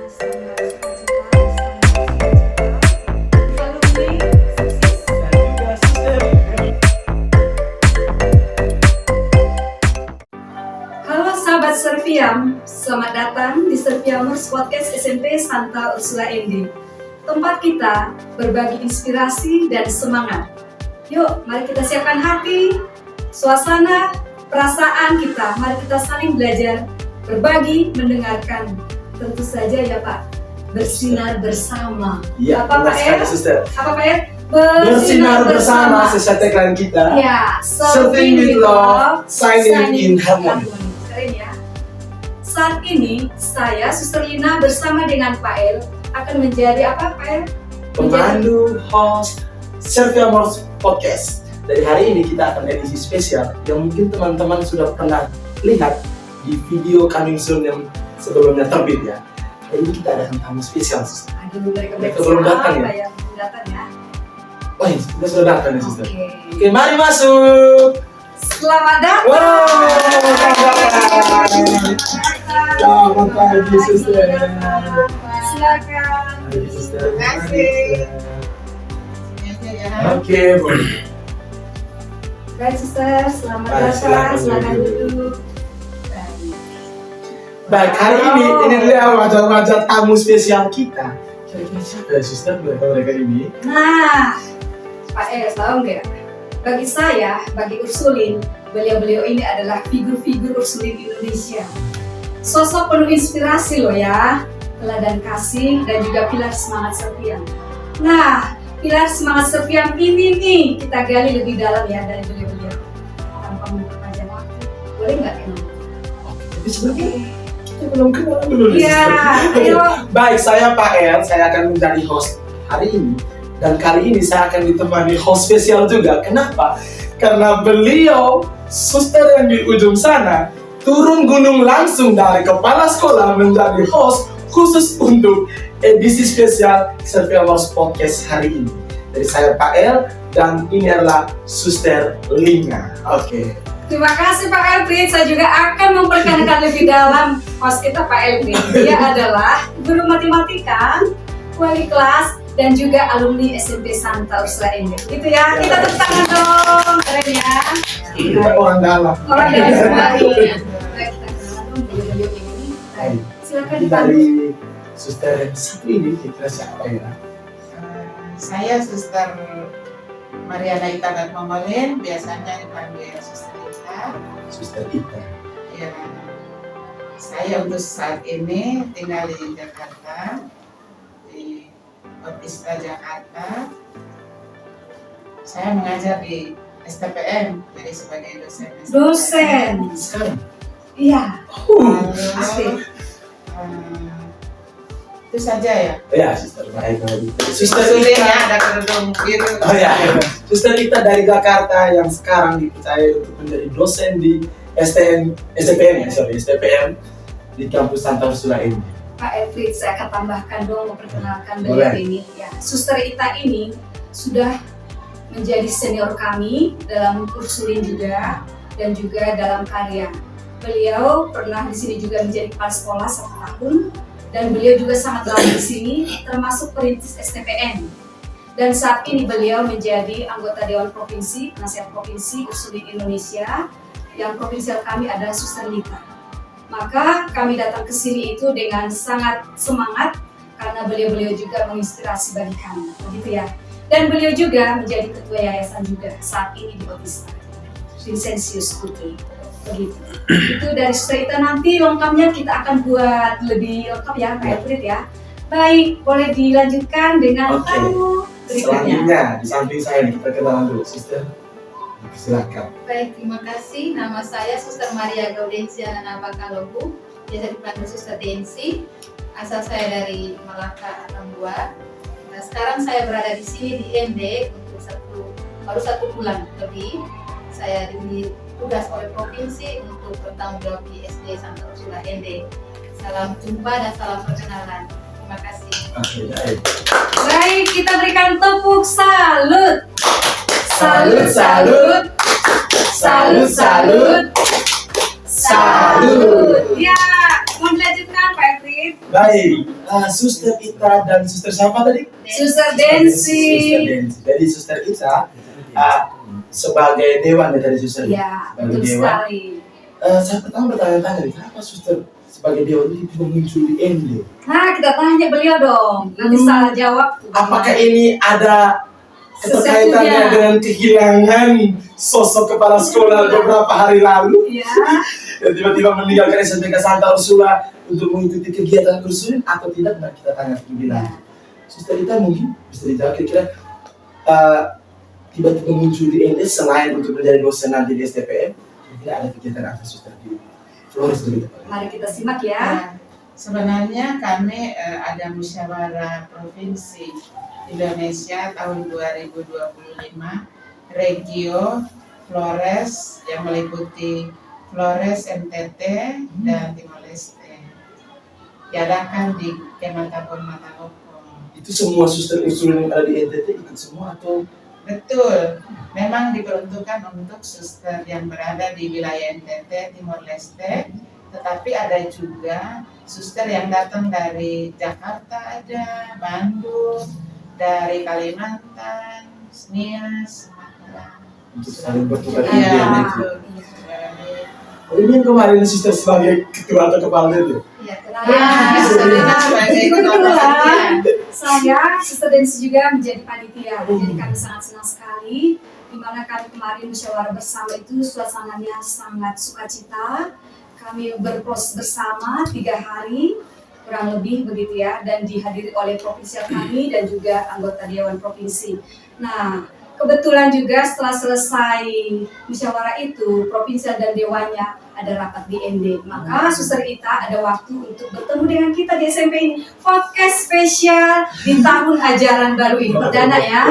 Halo sahabat Serviam, selamat datang di Serviamers Podcast SMP Santa Ursula ND. Tempat kita berbagi inspirasi dan semangat. Yuk, mari kita siapkan hati, suasana, perasaan kita. Mari kita saling belajar, berbagi, mendengarkan. Tentu saja ya Pak, bersinar bersama. Iya, apa Pak ya? Apa Pak ya? Bersinar bersama sesuai tagline kita. Ya, Serving with love, shining in harmony. Keren ya. Saat ini saya Suster Lina bersama dengan Pak El akan menjadi apa Pak El? Pemandu host Serviamers Podcast. Dari hari ini kita akan edisi spesial yang mungkin teman-teman sudah pernah lihat di video coming soon yang sebelumnya terbit ya. Hari ini kita ada tamu spesial. Aduh, mereka belum datang ya? Belum datang ya. Oh iya, kita sudah datang ya Suster. Oke, Mari masuk. Selamat datang. Wow, selamat pagi Suster. Silakan. Mari Suster. Terima kasih. Oke, boleh. Baik Suster, selamat Baik, datang. silakan Silakan duduk. duduk. Baik, hari ini dia wajah-wajah tamu spesial kita. Kira-kira siapa ya Suster mereka ini? Nah, Pak El tahu nggak? Bagi saya, bagi Ursulin, beliau-beliau ini adalah figur-figur Ursulin Indonesia. Sosok penuh inspirasi loh ya, teladan kasih dan juga pilar semangat Serviam. Nah, pilar semangat Serviam ini nih kita gali lebih dalam ya dari beliau-beliau. Tanpa memperpanjang waktu, boleh nggak kenal? Tapi sebenarnya kita belum kenal dulu nih Iya, Suster. ayo. Baik, saya Pak El, saya akan menjadi host hari ini. Dan kali ini saya akan ditemani host spesial juga. Kenapa? Karena beliau, suster yang di ujung sana, turun gunung langsung dari kepala sekolah menjadi host khusus untuk edisi spesial Serviamers Podcast hari ini. Dari saya Pak El, dan ini adalah Suster Lina. Oke. Terima kasih Pak Elvin. Saya juga akan memperkenalkan lebih dalam host kita Pak Elvin. Dia adalah guru matematika, wali kelas, dan juga alumni SMP Santa Ursula ND. Gitu ya. Kita tepuk tangan dong. Keren ya. Kita orang dalam. Orang dari semua ini. Baik, kita kenalan dong beliau-beliau ini. Baik, silakan dipandu. Dari Suster yang satu ini kita siapa ya? Saya Suster Mariana Ita Datmamolin, biasanya dipanggil Suster Ita. Suster Ita. Ya, saya untuk saat ini tinggal di Jakarta, di Bautista Jakarta. Saya mengajar di STPM, jadi sebagai dosen. Dosen. Sekarang. Iya. Asik. Itu saja ya. Ya, Suster. Baik, Suster Susternya Ita. ada kerudung biru. Oh ya, Suster Ita dari Jakarta yang sekarang dipercaya untuk menjadi dosen di STPM di kampus Santa Ursula ini. Pak Elvin, saya akan tambahkan dong memperkenalkan Boleh. beliau ini. Ya, Suster Ita ini sudah menjadi senior kami dalam Ursulin juga dan juga dalam karya. Beliau pernah di sini juga menjadi kepala sekolah 1 tahun dan beliau juga sangat lama di sini termasuk perintis STPN. Dan saat ini beliau menjadi anggota Dewan Provinsi, Penasihat Provinsi Ursulin Indonesia yang provinsial kami adalah Suster Lita. Maka kami datang ke sini itu dengan sangat semangat karena beliau-beliau juga menginspirasi bagi kami, begitu ya. Dan beliau juga menjadi ketua yayasan juga saat ini di Bautista, Vincentius Putri, begitu. Itu dari Suster Ita, nanti lengkapnya kita akan buat lebih lengkap ya Pak Elfrid ya. Baik, boleh dilanjutkan dengan Oke. tamu berikutnya. Selanjutnya di samping saya nih, kita kenalan dulu, Suster. Silakan. Baik, terima kasih. Nama saya Suster Maria Gaudensia Napakalogu, biasa dipanggil Suster Densi. Asal saya dari Malaka, Tambua. Nah, sekarang saya berada di sini di ND untuk baru satu bulan lebih. Saya diberi tugas oleh provinsi untuk bertanggung jawab di SD Santa Ursula ND. Salam jumpa dan salam perkenalan. Terima kasih. Oke, baik. Baik, kita berikan tepuk salut. Salut, salut. Salut, salut. Salut. Ya, mau dilanjutkan Pak Elfrid? sedikit. Baik, Suster Ita dan Suster siapa tadi? Suster Suster Densi. Densi. Jadi Suster Ita sebagai dewan dari Suster. Ya, Sebagai betul dewan. sekali. Saya pertama bertanya-tanya, kenapa Suster sebagai dewan ini tiba muncul di ND? Nah, kita tanya beliau dong. Nanti salah jawab. Apakah ini ada keterkaitannya Sesuatunya. dengan kehilangan sosok kepala sekolah beberapa hari lalu? Ya. Dan tiba-tiba meninggalkan SMPK Santa Ursula untuk mengikuti kegiatan Ursulin atau tidak? Nah, kita tanya bilang. Suster Ita mungkin bisa dijawab kira-kira tiba-tiba muncul di ND selain untuk menjadi dosen nanti di STPM, tidak ada kegiatan apa Suster di Flores begitu? Mari kita simak ya. Nah, sebenarnya kami ada musyawarah provinsi Indonesia tahun 2025 Regio Flores yang meliputi Flores, NTT, dan Timor Leste. Diadakan di Kementabun Mataloko. Itu semua Suster Ursulin yang ada di NTT ikut semua atau? Betul, memang diperuntukkan untuk suster yang berada di wilayah NTT, Timor Leste, tetapi ada juga suster yang datang dari Jakarta ada, Bandung, dari Kalimantan, Nias, Sumatera. Untuk saling bertukar Iya, ide gitu. betul. Oh, ini yang kemarin Suster sebagai ketua atau kepala itu? Ya, Ah, sebenarnya sebagai ketua panitia. Saya, Suster Densi juga menjadi panitia. Jadi kami sangat senang sekali. Di mana kami kemarin musyawarah bersama itu suasananya sangat sukacita. Kami berproses bersama 3 hari kurang lebih begitu ya, dan dihadiri oleh provinsial kami dan juga anggota Dewan Provinsi. Nah, kebetulan juga setelah selesai musyawarah itu, provinsial dan dewannya ada rapat di ND. Maka Suster Ita ada waktu untuk bertemu dengan kita di SMP ini. Podcast spesial di tahun ajaran baru ini. Perdana ya.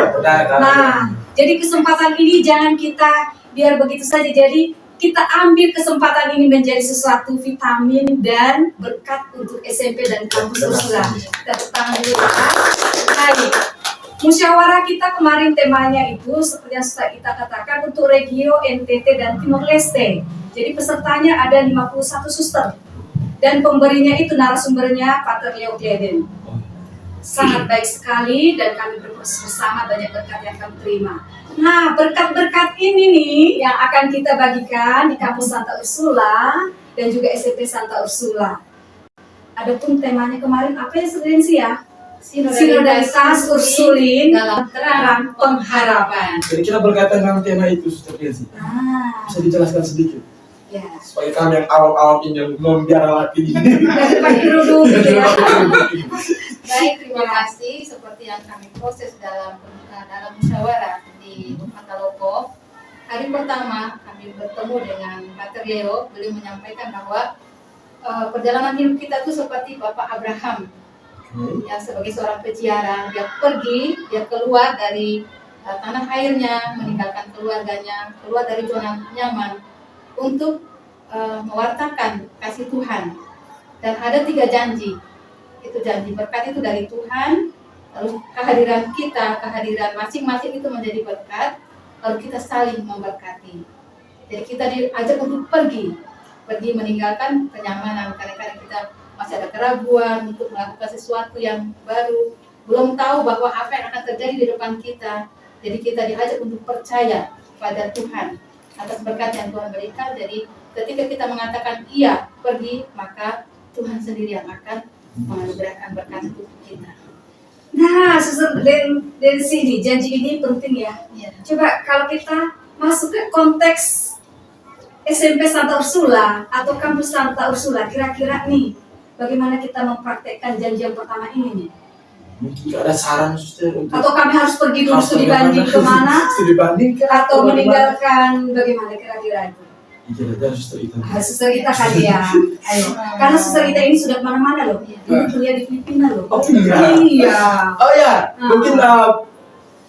Nah, jadi kesempatan ini jangan kita biar begitu saja. Jadi kita ambil kesempatan ini menjadi sesuatu vitamin dan berkat untuk SMP dan kampus Ursula. Kita tepuk tangan dulu ya. Baik. Musyawarah kita kemarin temanya itu seperti yang sudah kita katakan untuk Regio, NTT, dan Timor Leste. Jadi pesertanya ada 51 suster. Dan pemberinya itu narasumbernya Pater Leo Gleden. Sangat baik sekali dan kami berproses bersama, banyak berkat yang kami terima. Nah, berkat-berkat ini nih yang akan kita bagikan di kampus Santa Ursula dan juga SMP Santa Ursula. Adapun temanya kemarin apa ya Sudensi ya? Sinodalitas Ursulin dalam terang pengharapan. Kira-kira berkaitan dengan tema itu Suster Densi. Nah, Bisa dijelaskan sedikit? ya. Supaya kami yang awam-awam ini yang belum biara lagi ini. Dari pagi dulu gitu ya. Baik, terima kasih. Seperti yang kami proses dalam musyawarah di Mataloko. Hari pertama kami bertemu dengan Pater Leo. Beliau menyampaikan bahwa perjalanan hidup kita itu seperti Bapak Abraham yang sebagai seorang peziarah, dia pergi, dia keluar dari tanah airnya, meninggalkan keluarganya, keluar dari zona nyaman untuk mewartakan kasih Tuhan. Dan ada 3 janji. Itu janji berkat itu dari Tuhan, lalu kehadiran kita, kehadiran masing-masing itu menjadi berkat, lalu kita saling memberkati. Jadi kita diajak untuk pergi meninggalkan kenyamanan. Kadang-kadang kita masih ada keraguan untuk melakukan sesuatu yang baru, belum tahu bahwa apa yang akan terjadi di depan kita. Jadi kita diajak untuk percaya pada Tuhan atas berkat yang Tuhan berikan. Jadi ketika kita mengatakan iya pergi, maka Tuhan sendiri yang akan menganugerahkan berkat untuk kita. Nah, Suster Densi ini, janji ini penting ya. Ya. Coba kalau kita masuk ke konteks SMP Santa Ursula atau kampus Santa Ursula, kira-kira nih bagaimana kita mempraktekkan janji yang pertama ini nih? Mungkin ada saran Suster untuk Atau kami harus pergi dulu studi banding kemana? Studi banding Atau meninggalkan bagaimana kira-kira itu? Kira-kira Suster Ita. Suster Ita kali ya. Ayo. Karena Suster Ita ini sudah kemana-mana loh. Ini kuliah di Filipina loh. Oh iya. Iya. Oh ya, mungkin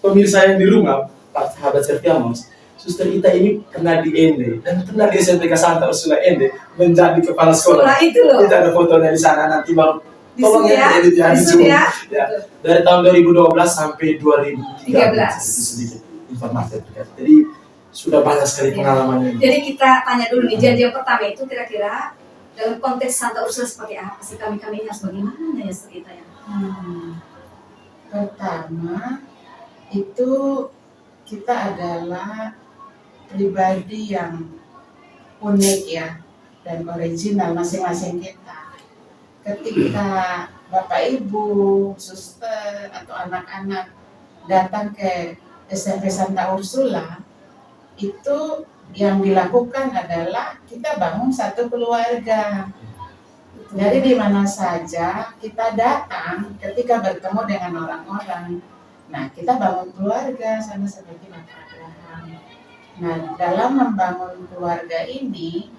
pemirsa yang di rumah, Pak sahabat Serviamos, Suster Ita ini pernah di ND dan pernah di SMPK Santa Ursula ND menjadi kepala sekolah. Sekolah itu loh. Kita ada fotonya di sana, nanti baru Di tolong sini ya. ya edit ya Di di sini Zoom. ya. Ya. Dari tahun 2012 sampai 2013 itu sedikit informasi terkait. Jadi sudah banyak sekali pengalamannya. Jadi kita tanya dulu nih, janji yang pertama itu kira-kira dalam konteks Santa Ursula seperti apa sih? Kami ini harus bagaimana ya ceritanya? Pertama itu kita adalah pribadi yang unik ya dan original masing-masing kita. Ketika Bapak Ibu, suster atau anak-anak datang ke SMP Santa Ursula, itu yang dilakukan adalah kita bangun satu keluarga. Jadi di mana saja kita datang, ketika bertemu dengan orang-orang, nah kita bangun keluarga sama seperti Bapak Abraham. Nah dalam membangun keluarga ini,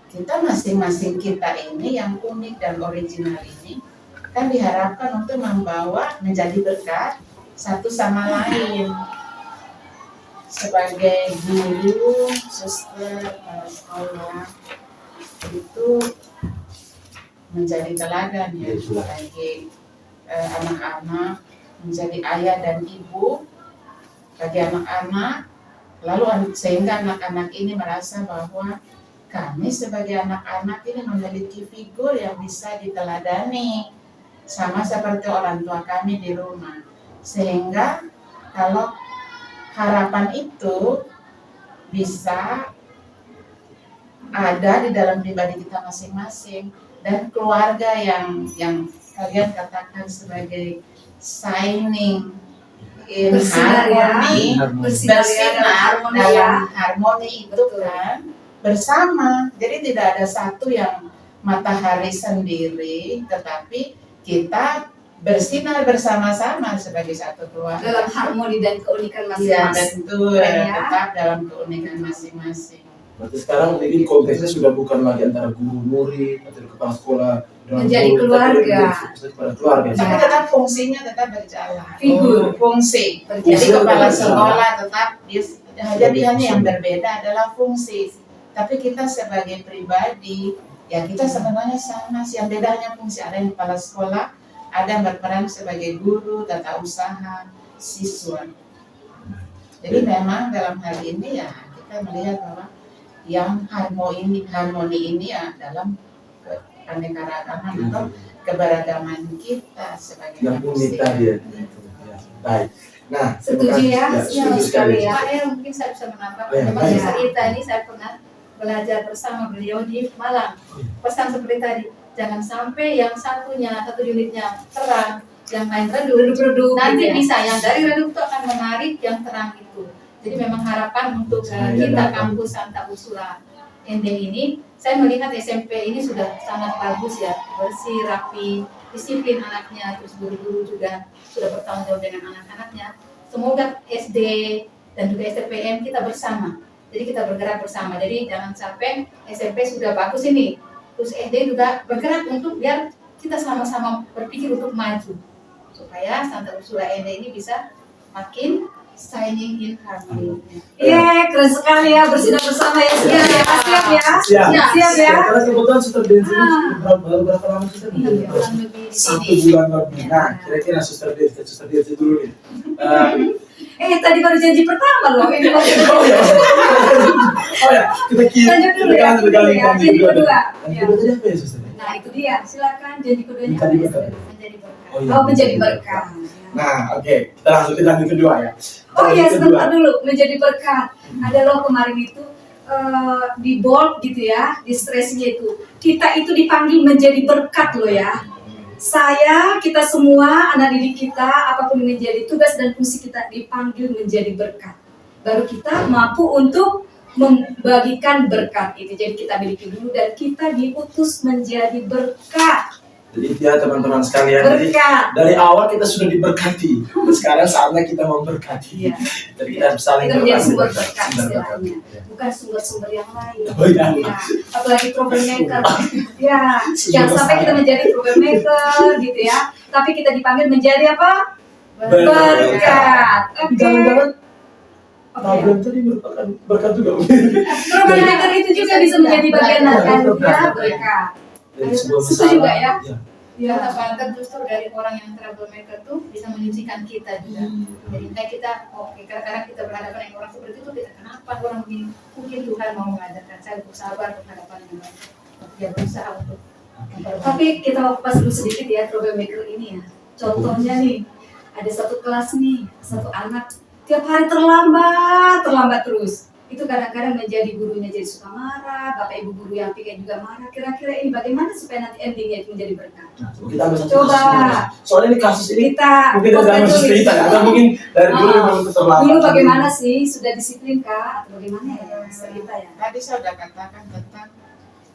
kita masing-masing kita ini yang unik dan original ini kan diharapkan untuk membawa menjadi berkat satu sama lain. Sebagai guru, suster, sekolah itu menjadi teladan ya bagi anak-anak, menjadi ayah dan ibu bagi anak-anak, lalu sehingga anak-anak ini merasa bahwa kami sebagai anak-anak ini memiliki figur yang bisa diteladani sama seperti orang tua kami di rumah, sehingga kalau harapan itu bisa ada di dalam pribadi kita masing-masing dan keluarga yang kalian katakan sebagai shining in harmony, bersinar dalam harmoni itu kan bersama. Jadi tidak ada satu yang matahari sendiri, tetapi kita bersinar bersama-sama sebagai satu keluarga Dalam harmoni dan keunikan ya, masing-masing. betul, Ya. tetap dalam keunikan masing-masing. Berarti sekarang ini konteksnya sudah bukan lagi antara guru murid atau kepala sekolah dengan Menjadi guru, keluarga. tapi fokus pada keluarga. Tapi tetap fungsinya tetap berjalan. Figur. Fungsi. Berjalan. Jadi kepala Fungsi sekolah tetap jadi hanya yang fungsi. berbeda adalah fungsi. Tapi kita sebagai pribadi ya kita sebenarnya sama sih, yang beda hanya fungsi. Ada yang kepala sekolah, ada yang berperan sebagai guru, tata usaha, siswa. Jadi memang dalam hal ini ya kita melihat bahwa yang harmoni ini ya dalam keanekaragaman atau keberagaman kita sebagai Yang unik tadi ya. Baik. Nah, Setuju ya? setuju Siap sekali. sekali ya. Pak El mungkin saya bisa menambah. Oh, ya, Memang baik. di cerita ini saya pernah belajar bersama beliau di Malang. Pesan seperti tadi, jangan sampai yang satu unitnya terang, yang lain redup. Nanti bisa yang dari redup itu akan menarik yang terang itu. Jadi memang harapan untuk kita kampus Santa Ursula ND ini, saya melihat SMP ini sudah sangat bagus ya, bersih, rapi, disiplin anaknya, terus guru-guru juga sudah bertanggung jawab dengan anak-anaknya. Semoga SD dan juga STPM kita bersama. Jadi kita bergerak bersama. Jadi jangan sampai SMP sudah bagus ini, terus SD juga bergerak untuk biar kita sama-sama berpikir untuk maju supaya Santa Ursula ND ini bisa makin shining in harmony. Iya, keren sekali ya, bersinar bersama ya. Siap ya, siap ya. Siap. Siap ya. Karena kebetulan suster Denzi baru berapa lama suster? Kurang lebih di 1 sini. bulan lebih. Nah, kira-kira suster Denzi dulu nih. Tadi baru janji pertama loh. Ini baru Oh ya, kita lanjut dulu ya. kita kali Ya, janji kedua. Yang Ya. kedua tadi apa ya suster? Nah, itu dia. Silakan janji keduanya Menjadi apa ya? berkat. Menjadi berkat. Oh, iya. Oh, menjadi berkat. Nah, oke. Kita langsung ke lanjut kedua ya. Oh iya, Lanjut kedua. sebentar dulu, menjadi berkat. Ada loh kemarin itu di bold gitu ya, di stressnya itu. Kita itu dipanggil menjadi berkat loh ya. Saya, kita semua, anak didik kita, apapun yang menjadi tugas dan fungsi kita dipanggil menjadi berkat. Baru kita mampu untuk membagikan berkat itu. Jadi kita miliki dulu dan kita diutus menjadi berkat. Jadi dia teman-teman sekalian, jadi Berkat. dari awal kita sudah diberkati. Sekarang saatnya kita memberkati. Iya. Jadi kita saling Kita menjadi berkati. sumber berkat Sumber berkat. istilahnya. Bukan sumber-sumber yang lain. Oh iya. Ya, apalagi troublemaker. Ya, Sumber jangan sampai besar. kita menjadi troublemaker gitu ya. Tapi kita dipanggil menjadi apa? Berkat. Berkat. Oke. Jangan-jangan Oke. problem tadi merupakan berkat juga. Troublemaker itu juga bisa menjadi bagian dari berkat. Dari sebuah Setuju masalah. nggak ya? Ya. Kata Pak justru dari orang yang troublemaker tuh bisa menyucikan kita juga. Jadi kayak kita, oke, kadang-kadang kita berhadapan dengan orang seperti itu, kita kenapa orang begini? Mungkin Tuhan mau mengajarkan saya untuk sabar berhadapan dengan mereka. dia berusaha untuk memperbaiki. Tapi kita kupas dulu sedikit ya troublemaker ini ya. Contohnya nih, ada satu kelas nih, satu anak tiap hari terlambat terus. Itu kadang-kadang menjadi gurunya jadi suka marah, bapak ibu guru yang pikir juga marah. Kira-kira ini bagaimana supaya nanti endingnya itu menjadi berkah? Kita ambil satu Coba. kasus dulu. Soalnya ini kasus ini Kita mungkin dari zaman tulis. cerita ya, atau mungkin dari dulu memang terlambat. Dulu bagaimana sih? Sudah disiplin kah? Atau bagaimana ya? Cerita ya. Tadi saya sudah katakan tentang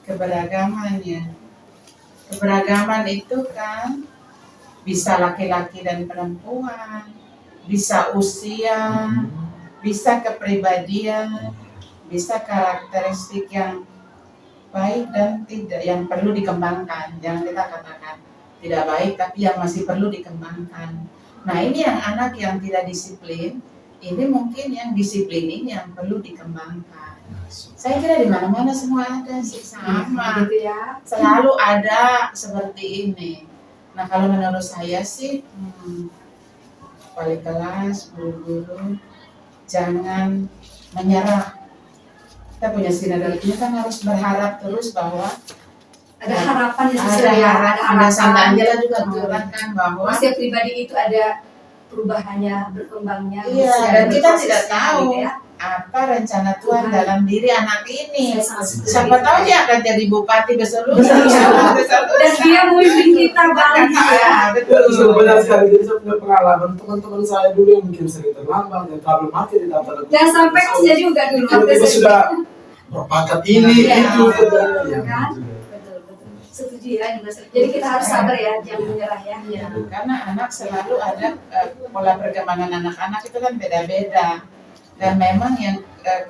keberagaman ya. Keberagaman itu kan bisa laki-laki dan perempuan, bisa usia, bisa kepribadian, bisa karakteristik yang baik dan tidak, yang perlu dikembangkan. Jangan kita katakan tidak baik, tapi yang masih perlu dikembangkan. Nah ini yang anak yang tidak disiplin, ini mungkin yang disiplin ini yang perlu dikembangkan. Saya kira di mana-mana semua ada sih sama, Gitu ya. selalu ada seperti ini. Nah kalau menurut saya sih, wali kelas, guru-guru, jangan menyerah. Kita punya sinar ini kan harus berharap terus bahwa Ada harapan ya, ada suster ya. harapan. Ada Santa Angela juga mengatakan bahwa setiap pribadi itu ada perubahannya, berkembangnya. iya, usia, dan kita berprosesnya, tidak tahu gitu ya. apa rencana Tuhan Tuhan. dalam diri anak ini. Saya sangat setuju. Siapa tahu dia akan jadi bupati besok lusa. Dan dia memimpin kita balik ya. Ya, Betul, betul. benar sekali. Jadi saya punya pengalaman teman-teman saya dulu yang mungkin sering terlambat dan problematik di daftar. Jangan sampai kerja juga dulu. Tiba-tiba sudah berpangkat ini, Iya. itu, Iya kan? Betul. Setuju ya. Jadi kita harus sabar ya, jangan menyerah ya. Iya. Karena anak selalu ada pola perkembangan anak-anak itu kan beda-beda. Dan memang yang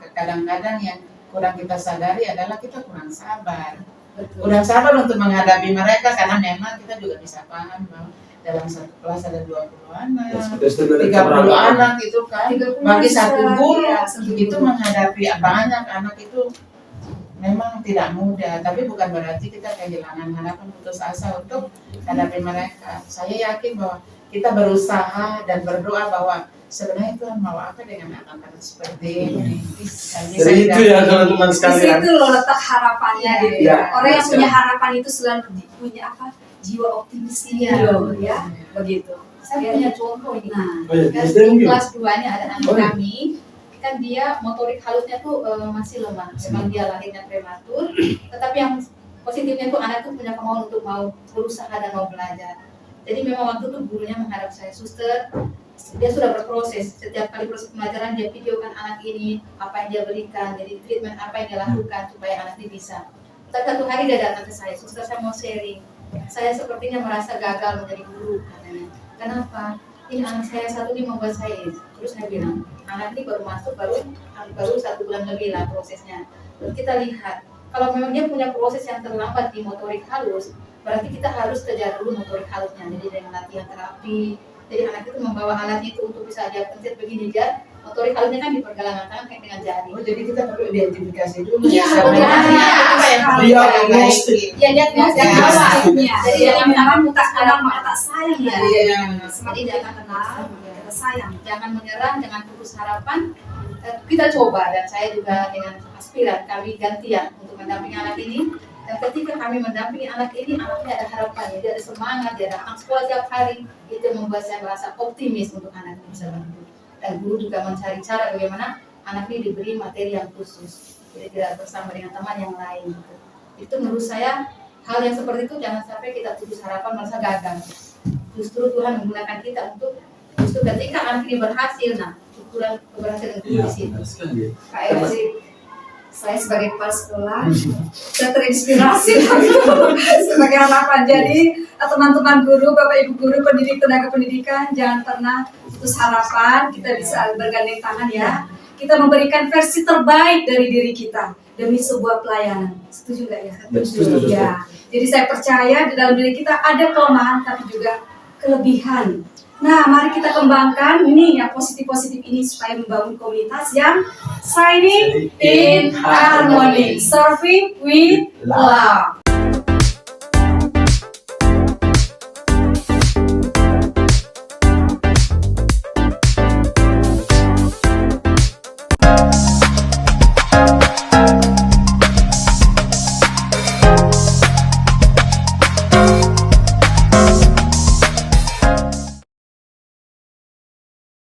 kadang-kadang yang kurang kita sadari adalah kita kurang sabar. Betul. Kurang sabar untuk menghadapi mereka karena memang kita juga bisa paham bahwa dalam satu kelas ada 20 anak, 30 anak itu kan. 30 Bagi satu anak, guru iya, satu itu guru. menghadapi banyak anak itu memang tidak mudah, tapi bukan berarti kita kehilangan harapan, putus asa untuk menghadapi mereka. Saya yakin bahwa kita berusaha dan berdoa bahwa sebenarnya Tuhan mau apa dengan anak-anak seperti ini. Jadi itu ya teman-teman Di sekalian. situ loh letak harapannya gitu Iya. ya. Orang yang punya harapan itu selalu punya apa? Jiwa optimis ini Iya. loh ya. Begitu. Saya punya contoh ini. Nah, Oh iya, Kan SD di mungkin. kelas 2 ini ada anak Oh, iya. kami, kan dia motorik halusnya tuh masih lemah. Memang dia lahirnya prematur, tetapi yang positifnya tuh anak tuh punya kemauan untuk mau berusaha dan mau belajar. Jadi memang waktu itu gurunya menghadap saya, suster, dia sudah berproses. Setiap kali proses pembelajaran dia videokan anak ini, apa yang dia berikan, jadi treatment apa yang dia lakukan supaya anak ini bisa. Tapi satu hari dia datang ke saya, suster saya mau sharing. Saya sepertinya merasa gagal menjadi guru katanya. Kenapa? Ini anak saya satu ini membuat saya. Terus saya bilang, anak ini baru masuk baru 1 bulan lebih lah prosesnya. Terus kita lihat, kalau memang dia punya proses yang terlambat di motorik halus, berarti kita harus kejar dulu motorik halusnya. Jadi dengan latihan terapi, jadi anak itu membawa alat itu untuk bisa dia pencet begini dia, motorik halusnya kan di pergelangan tangan kayak dengan jari. Oh, jadi kita perlu identifikasi dulu. Iya, sebenarnya apa yang perlu kita Diagnostik. perbaiki. Ya dia dari Ya, awal. pastinya. Jadi Jadi jangan jangan tak kenal maka tak sayang ya. Iya. Semakin jangan kenal, kita sayang. Jangan menyerah, jangan putus harapan. Kita coba, dan saya juga dengan aspiran kami gantian untuk mendampingi anak ini. Dan ketika kami mendampingi anak ini, anaknya ada harapan, dia ada semangat, dia datang sekolah tiap hari. Itu membuat saya merasa optimis untuk anak ini bisa bantu. Dan guru juga mencari cara bagaimana anak ini diberi materi yang khusus, jadi tidak bersama dengan teman yang lain. Gitu. Itu menurut saya hal yang seperti itu jangan sampai kita putus harapan merasa gagal. Justru Tuhan menggunakan kita untuk justru ketika anak ini berhasil, nah ukuran keberhasilan itu Iya, di situ. benar sekali. Pak Elsi, saya sebagai kepala sekolah, saya terinspirasi sebagai harapan. Jadi teman-teman guru, bapak ibu guru, pendidik, tenaga pendidikan, jangan pernah putus harapan. Kita bisa bergandeng tangan ya. Kita memberikan versi terbaik dari diri kita demi sebuah pelayanan. Setuju nggak ya? Setuju. Ya. Jadi saya percaya di dalam diri kita ada kelemahan tapi juga kelebihan. Nah, mari kita kembangkan ini yang positif-positif ini supaya membangun komunitas yang shining in harmony, serving with love.